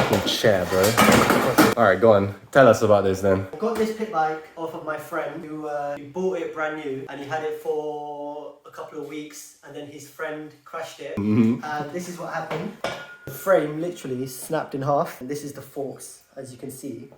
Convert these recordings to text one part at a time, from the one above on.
fucking chair, bro. Alright, go on. Tell us about this then. I got this pit bike off of my friend who bought it brand new, and he had it for a couple of weeks, and then his friend crashed it. And this is what happened. The frame literally snapped in half, and this is the force, as you can see.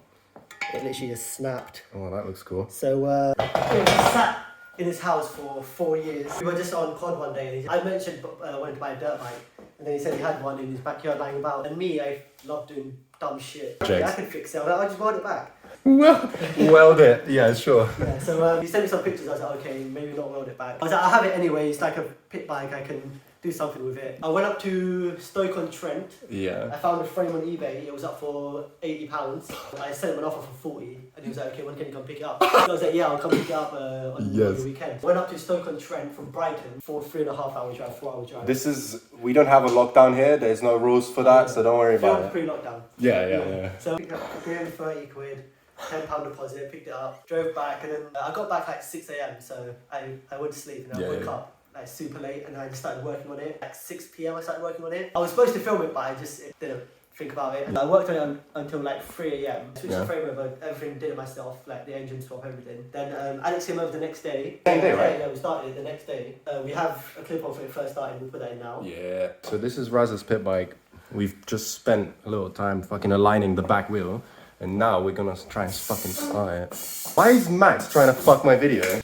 It literally just snapped. Oh, that looks cool. So he sat in his house for 4 years. We were just on pod one day, and I mentioned I wanted to buy a dirt bike, and then he said he had one in his backyard lying about. And me, I love doing dumb shit. Yeah, I can fix it. I'll just weld it back. Weld it, yeah, sure. Yeah, so he sent me some pictures. I was like, okay, maybe not weld it back. I was like, I'll have it anyway. It's like a pit bike. I can do something with it. I went up to Stoke-on-Trent. Yeah. I found a frame on eBay. It was up for £80. I sent him an offer for 40, and he was like, okay, when can you come pick it up? So I was like, yeah, I'll come pick it up on the weekend. Went up to Stoke-on-Trent from Brighton for 3.5 hour drive, 4 hour drive. We don't have a lockdown here. There's no rules for that, so don't worry about it. Pre-lockdown. Yeah. So I picked up 330 quid. £10 deposit, picked it up, drove back, and then I got back like 6 a.m. So I went to sleep, and I woke up like super late, and I just started working on it. Like 6 p.m. I started working on it. I was supposed to film it, but I just didn't think about it. I worked on it until like 3 a.m. Switched the frame over, everything, did it myself, like the engine swap, everything. Then Alex came over the next day. Same day, right? Yeah, we started it the next day. We have a clip of it first started, we put that in now. Yeah. So this is Raza's pit bike. We've just spent a little time fucking aligning the back wheel. And now we're gonna try and fucking start it. Why is Max trying to fuck my video?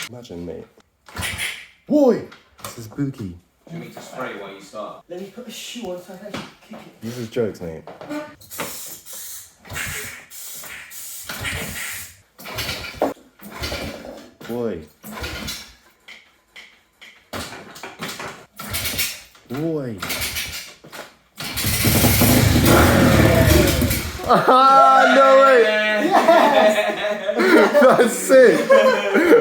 Imagine, mate. Boy! This is booky. Do you need to spray while you start? Let me put a shoe on so I can actually kick it. These are jokes, mate. Boy. Boy. Ah, no way! Yes! That's sick!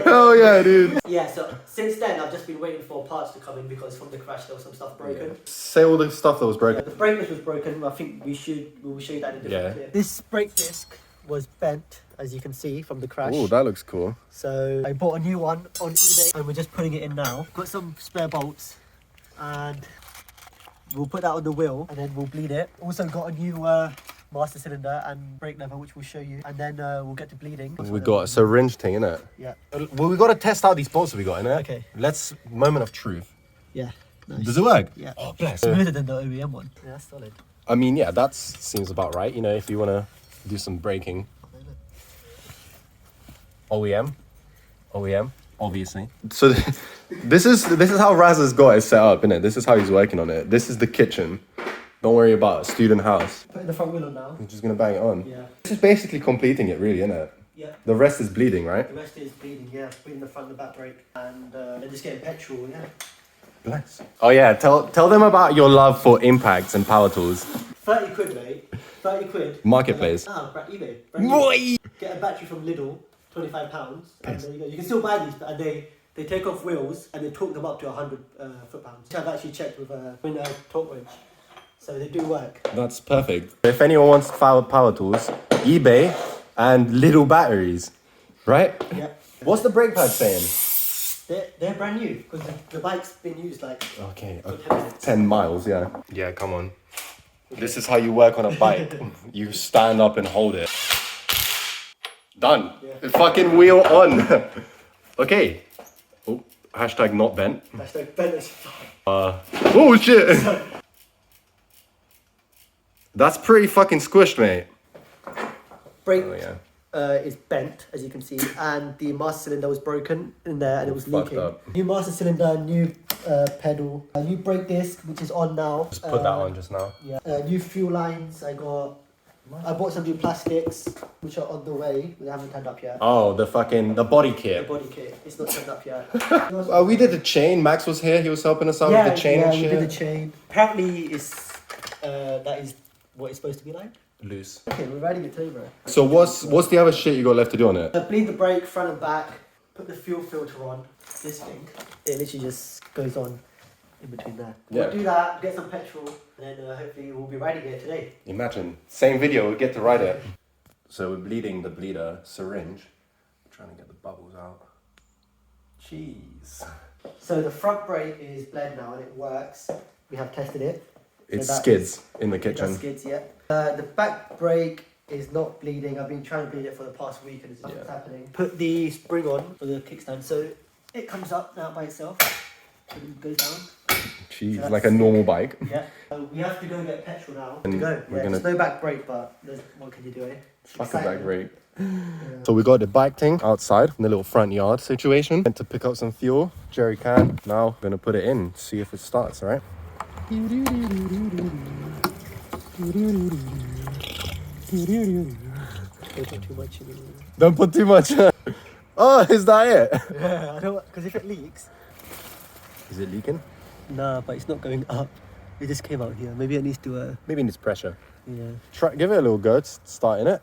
Oh yeah, dude. Yeah, so since then I've just been waiting for parts to come in because from the crash there was some stuff broken. Yeah. Say all the stuff that was broken. The brake disc was broken. I think we will show you that in a different clip. This brake disc was bent, as you can see, from the crash. Oh, that looks cool. So I bought a new one on eBay, and we're just putting it in now. Got some spare bolts, and we'll put that on the wheel, and then we'll bleed it. Also got a new master cylinder and brake lever, which we'll show you, and then we'll get to bleeding. We got a syringe thing, innit? Yeah. Well, we got to test out these bolts that we got, innit? Okay. Let's, moment of truth. Yeah. Nice. Does it work? Yeah. Oh, bless. Smoother than the OEM one. Yeah, that's solid. I mean, yeah, that seems about right, you know, if you want to do some braking. OEM, obviously. So this is how Raza's got it set up, innit? This is how he's working on it. This is the kitchen. Don't worry about student house. Putting the front wheel on now. He's just gonna bang it on. Yeah. This is basically completing it, really, isn't it? Yeah. The rest is bleeding, right? The rest is bleeding, yeah. Bleeding the front and the back brake, and they're just getting petrol, yeah. Bless. Oh yeah, tell them about your love for impacts and power tools. 30 quid, mate. 30 quid. Marketplace. eBay. Boy! Get a battery from Lidl, £25. And there you go. You can still buy these, and they take off wheels and they torque them up to 100 foot-pounds. I've actually checked with a torque wrench. So they do work. That's perfect. If anyone wants power tools, eBay and little batteries, right? Yeah. What's the brake pad saying? They're brand new because the bike's been used like Okay, for 10 minutes. 10 miles, yeah. Yeah, come on. This is how you work on a bike. You stand up and hold it. Done. Yeah. Fucking wheel on. Okay. Oh, hashtag not bent. Hashtag bent as fuck. Oh shit. That's pretty fucking squished, mate. Brake Oh yeah. is bent, as you can see, and the master cylinder was broken in there and it was Fucked leaking. up. New master cylinder, new pedal, a new brake disc, which is on now. Just put that on just now. Yeah. New fuel lines. I bought some new plastics, which are on the way. They haven't turned up yet. Oh, the body The kit. body kit. It's not turned up yet. We did the chain. Max was here. He was helping us out with the chain and we shit. did the chain. Apparently, that is what it's supposed to be like. Loose. Okay, we're riding it over. So what's the other shit you got left to do on it? Bleed the brake front and back. Put the fuel filter on. This thing. It literally just goes on in between there. Yeah. We'll do that. Get some petrol, and then hopefully we'll be riding it today. Imagine. Same video, we'll get to ride it. So we're bleeding the bleeder syringe. We're trying to get the bubbles out. Jeez. So the front brake is bled now and it works. We have tested it. It So that skids in the It does kitchen. skids, yeah. The back brake is not bleeding. I've been trying to bleed it for the past week and it's nothing's happening. Put the spring on for the kickstand so it comes up now by itself and it goes down. Jeez, So like a normal bike. Yeah. We have to go get petrol now. And To go. we're Yeah, gonna- there's no back brake, but what can you do, eh? Fuck a back Excitement. brake. So we got the bike thing outside in the little front yard situation. Went to pick up some fuel, jerry can. Now I'm gonna put it in, see if it starts, right? Don't put too much in it. Don't put too much. Oh, is that it? Yeah, I don't, because if it leaks. Is it leaking? Nah, but it's not going up. It just came out here. Maybe it needs to, Maybe it needs pressure. yeah. Try, give it a little go, starting it.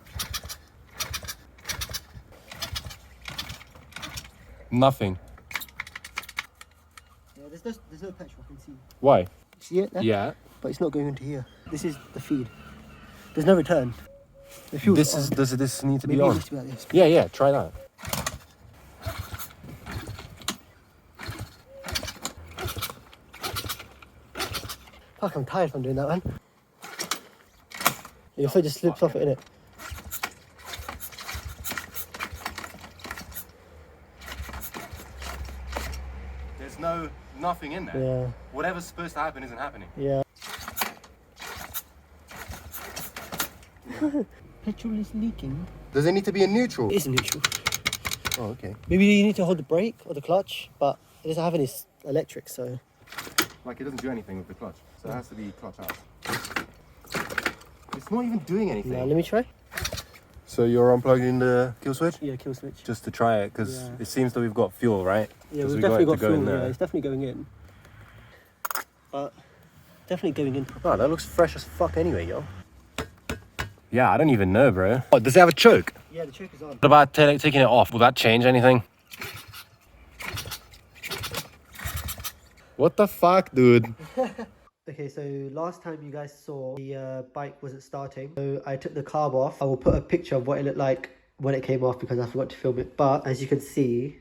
Nothing. Yeah, there's no petrol, I can see. Why? See it there? Yeah. But it's not going into here. This is the feed. There's no return. The fuel's This on. is does this need to Maybe be it on? needs to be like this. Yeah, try that. Fuck, I'm tired from doing that, man. Your foot just slips off it, innit? There's nothing in there. Yeah, Whatever's supposed to happen isn't happening. yeah. Petrol is leaking. Does it need to be in neutral? It is neutral. Oh, okay. Maybe you need to hold the brake or the clutch, but it doesn't have any electric, so... Like it doesn't do anything with the clutch, so it has to be clutch out. It's not even doing anything. Now, let me try. So you're unplugging the kill switch? Yeah, kill switch. Just to try it, because Yeah. it seems that we've got fuel, right? Yeah, 'Cause we've we definitely it got to go in fuel. Yeah, there. it's definitely going in. But definitely going in. Oh, that looks fresh as fuck anyway, yo. Yeah, I don't even know, bro. Oh, does it have a choke? Yeah, the choke is on. What about taking it off? Will that change anything? What the fuck, dude? Okay, so last time you guys saw the bike wasn't starting, so I took the carb off. I will put a picture of what it looked like when it came off because I forgot to film it. But as you can see,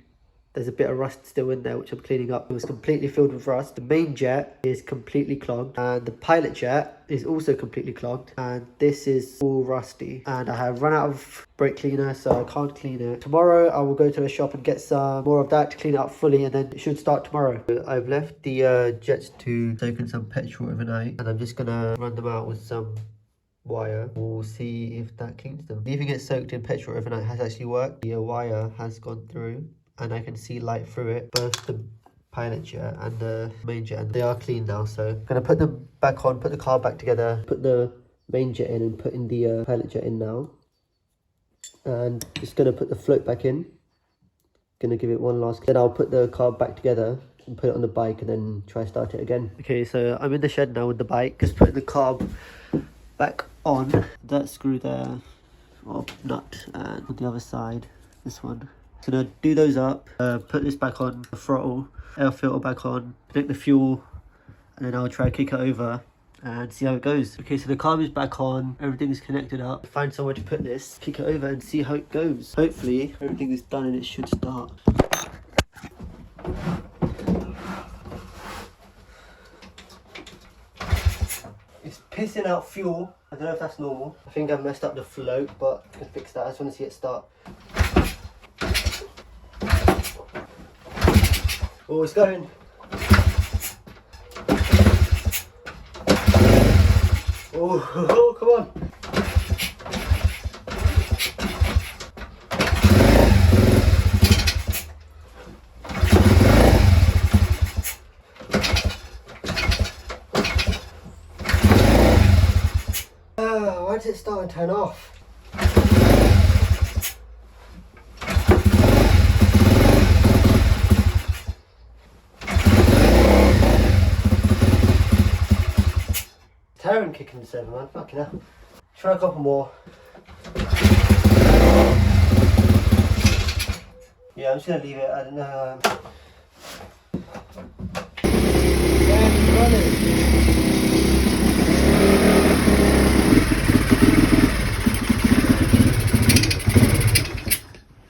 there's a bit of rust still in there, which I'm cleaning up. It was completely filled with rust. The main jet is completely clogged, and the pilot jet is also completely clogged. And this is all rusty. And I have run out of brake cleaner, so I can't clean it. Tomorrow, I will go to the shop and get some more of that to clean it up fully, and then it should start tomorrow. I've left the jets to soak in some petrol overnight, and I'm just gonna run them out with some wire. We'll see if that cleans them. Leaving it soaked in petrol overnight has actually worked. The wire has gone through, and I can see light through it. Both the pilot jet and the main jet, and they are clean now, so I'm gonna put them back on, put the car back together, put the main jet in and put in the pilot jet in now, and just gonna put the float back in, gonna give it one last, then I'll put the car back together and put it on the bike and then try start it again. Okay, so I'm in the shed now with the bike, just putting the carb back on, that screw there, or nut, and on the other side, this one. So now do those up, put this back on, the throttle, air filter back on, connect the fuel, and then I'll try to kick it over and see how it goes. Okay, so the carb is back on, everything is connected up. Find somewhere to put this, kick it over and see how it goes. Hopefully everything is done and it should start. It's pissing out fuel. I don't know if that's normal. I think I've messed up the float, but I can fix that. I just want to see it start. Oh, it's going. Oh, come on. Why did it start and turn off? Tearing kicking the server, man. Fucking hell. Try a couple more. Yeah, I'm just gonna leave it. I don't know. Yeah, it's running.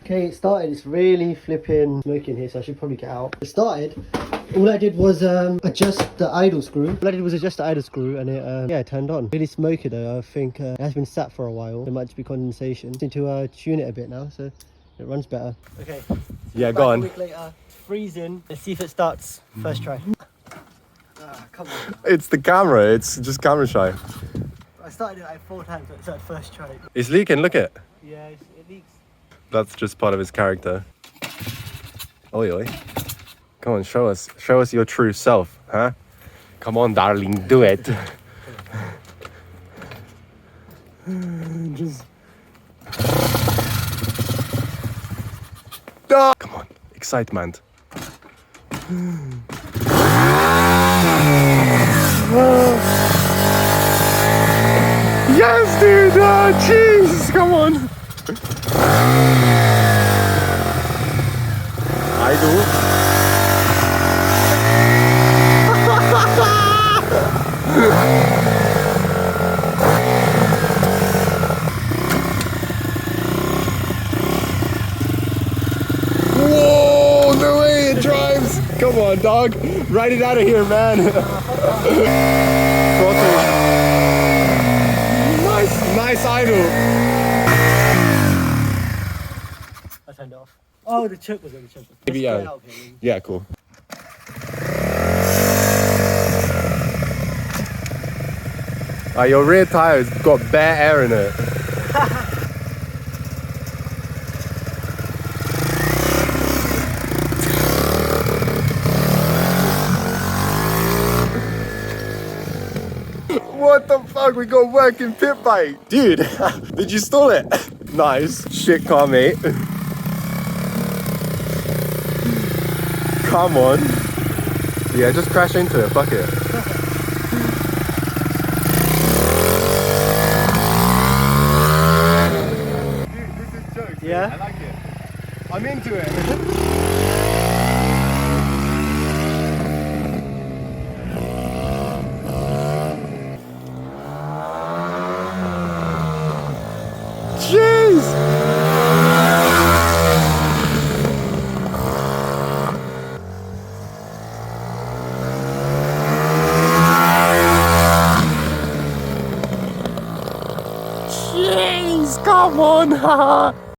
Okay, it started. It's really flipping smoky in here, so I should probably get out. It started. All I did was adjust the idle screw. All I did was adjust the idle screw and it yeah, turned on. Really smoky though. I think it has been sat for a while. There might just be condensation. Need to tune it a bit now so it runs better. Okay. Yeah, Back go a on. week later, freezing. Let's see if it starts. First try. Come on. It's the camera. It's just camera shy. I started it like 4 times. It's that first try. It's leaking. Look it. Yeah, it leaks. That's just part of his character. Oi, oi. Come on, show us your true self, huh? Come on, darling, do it. Just. Ah! Come on, excitement. Yes, dude! Oh, jeez! Come on! I do. Whoa, the way it drives! Come on, dog. Ride it out of here, man. Throttle. Nice idle. I turned it off. Oh, the choke was on the choke. Maybe, Let's yeah. get out of here, then. Yeah, cool. Your rear tire's got bare air in it. What the fuck? We got working pit bike. Dude, did you stall it? Nice. Shit car, mate. Come on. Yeah, just crash into it. Fuck it. Dude, this is jokes. Yeah? I like it. I'm into it. Jeez! Jeez, come on!